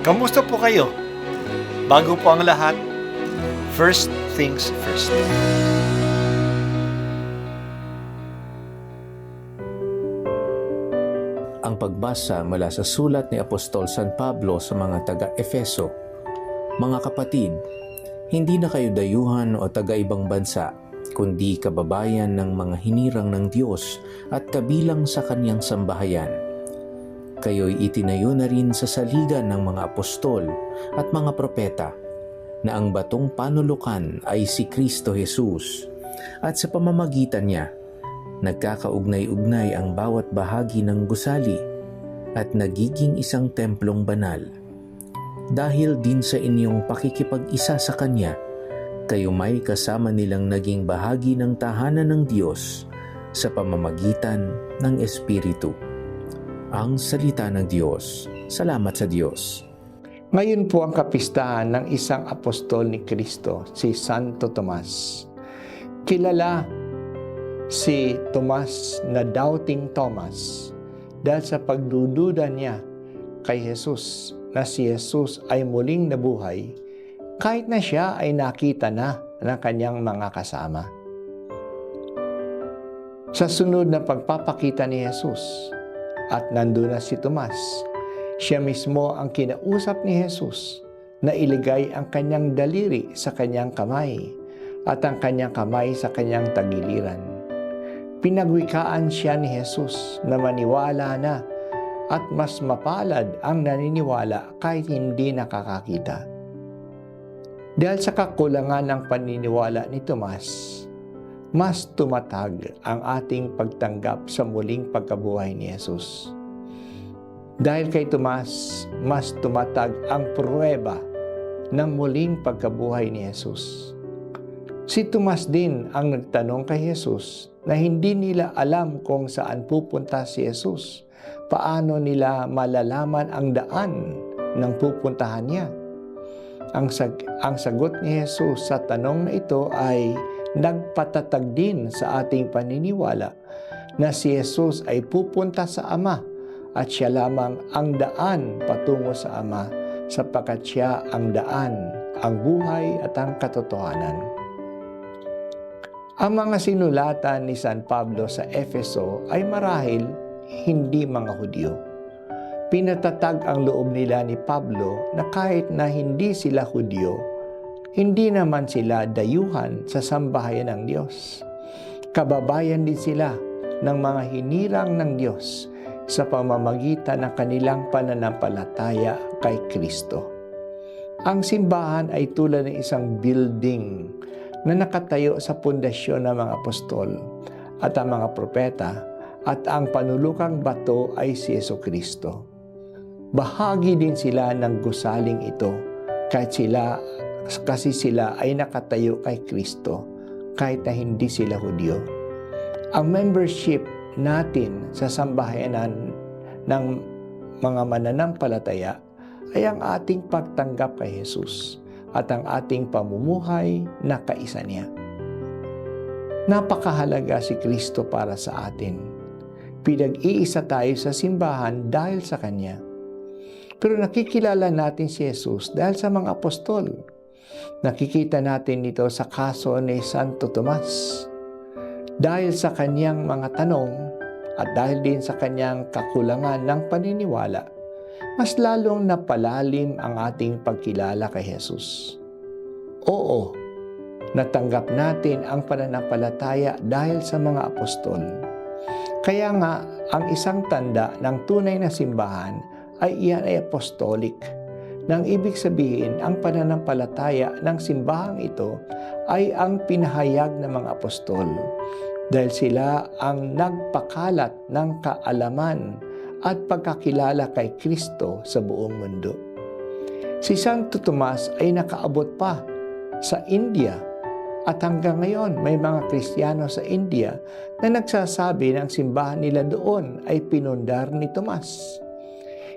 Kamusta po kayo? Bago po ang lahat, first things first. Ang pagbasa mula sa sulat ni Apostol San Pablo sa mga taga-Efeso. Mga kapatid, hindi na kayo dayuhan o taga-ibang bansa, kundi kababayan ng mga hinirang ng Diyos at kabilang sa Kanyang sambahayan. Kayo'y itinayo na rin sa saligan ng mga apostol at mga propeta, na ang batong panulukan ay si Kristo Jesus, at sa pamamagitan niya, nagkakaugnay-ugnay ang bawat bahagi ng gusali at nagiging isang templong banal. Dahil din sa inyong pakikipag-isa sa Kanya, kayo may kasama nilang naging bahagi ng tahanan ng Diyos sa pamamagitan ng Espiritu. Ang salita ng Diyos. Salamat sa Diyos. Ngayon po ang kapistahan ng isang apostol ni Kristo, si Santo Tomas. Kilala si Tomas na Doubting Thomas dahil sa pagdududa niya kay Jesus na si Jesus ay muling nabuhay kahit na siya ay nakita na ng kanyang mga kasama. Sa sunod na pagpapakita ni Jesus at nandun na si Tomas, siya mismo ang kinausap ni Jesus na iligay ang kanyang daliri sa kanyang kamay at ang kanyang kamay sa kanyang tagiliran. Pinagwikaan siya ni Jesus na maniwala na at mas mapalad ang naniniwala kahit hindi nakakakita. Dahil sa kakulangan ng paniniwala ni Tomas, mas tumatag ang ating pagtanggap sa muling pagkabuhay ni Jesus. Dahil kay Tomas, mas tumatag ang pruweba ng muling pagkabuhay ni Jesus. Si Tomas din ang nagtanong kay Jesus na hindi nila alam kung saan pupunta si Jesus. Paano nila malalaman ang daan ng pupuntahan niya? Ang sagot ni Jesus sa tanong na ito ay nagpatatag din sa ating paniniwala na si Jesus ay pupunta sa Ama at siya lamang ang daan patungo sa Ama sapagkat siya ang daan, ang buhay at ang katotohanan. Ang mga sinulatan ni San Pablo sa Efeso ay marahil hindi mga Hudyo. Pinatatag ang loob nila ni Pablo na kahit na hindi sila Hudyo, hindi naman sila dayuhan sa sambahayan ng Diyos. Kababayan din sila ng mga hinirang ng Diyos sa pamamagitan ng kanilang pananampalataya kay Kristo. Ang simbahan ay tulad ng isang building na nakatayo sa pundasyon ng mga apostol at ang mga propeta at ang panulukang bato ay si Jesucristo. Bahagi din sila ng gusaling ito kasi sila ay nakatayo kay Kristo kahit na hindi sila Hudyo. Ang membership natin sa sambahayanan ng mga mananampalataya ay ang ating pagtanggap kay Jesus at ang ating pamumuhay na kaisa niya. Napakahalaga si Kristo para sa atin. Pinag-iisa tayo sa simbahan dahil sa Kanya. Pero nakikilala natin si Jesus dahil sa mga apostol. Nakikita natin ito sa kaso ni Santo Tomas. Dahil sa kanyang mga tanong at dahil din sa kanyang kakulangan ng paniniwala, mas lalong napalalim ang ating pagkilala kay Jesus. Oo, natanggap natin ang pananampalataya dahil sa mga apostol. Kaya nga, ang isang tanda ng tunay na simbahan ay iyan ay apostolic. Nang ibig sabihin, ang pananampalataya ng simbahang ito ay ang pinahayag ng mga apostol dahil sila ang nagpakalat ng kaalaman at pagkakilala kay Kristo sa buong mundo. Si Santo Tomas ay nakaabot pa sa India at hanggang ngayon may mga Kristiyano sa India na nagsasabi ng simbahan nila doon ay pinundar ni Tomas.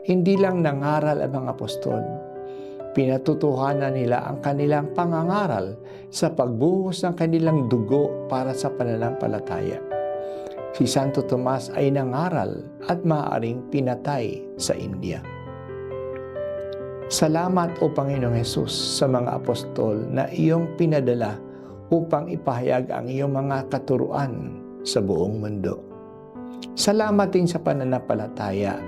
Hindi lang nangaral ang mga apostol, pinatutuhanan nila ang kanilang pangangaral sa pagbuhos ng kanilang dugo para sa pananampalataya. Si Santo Tomas ay nangaral at maaaring pinatay sa India. Salamat o Panginoong Hesus sa mga apostol na iyong pinadala upang ipahayag ang iyong mga katuruan sa buong mundo. Salamat din sa pananampalataya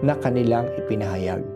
na kanilang ipinahayag.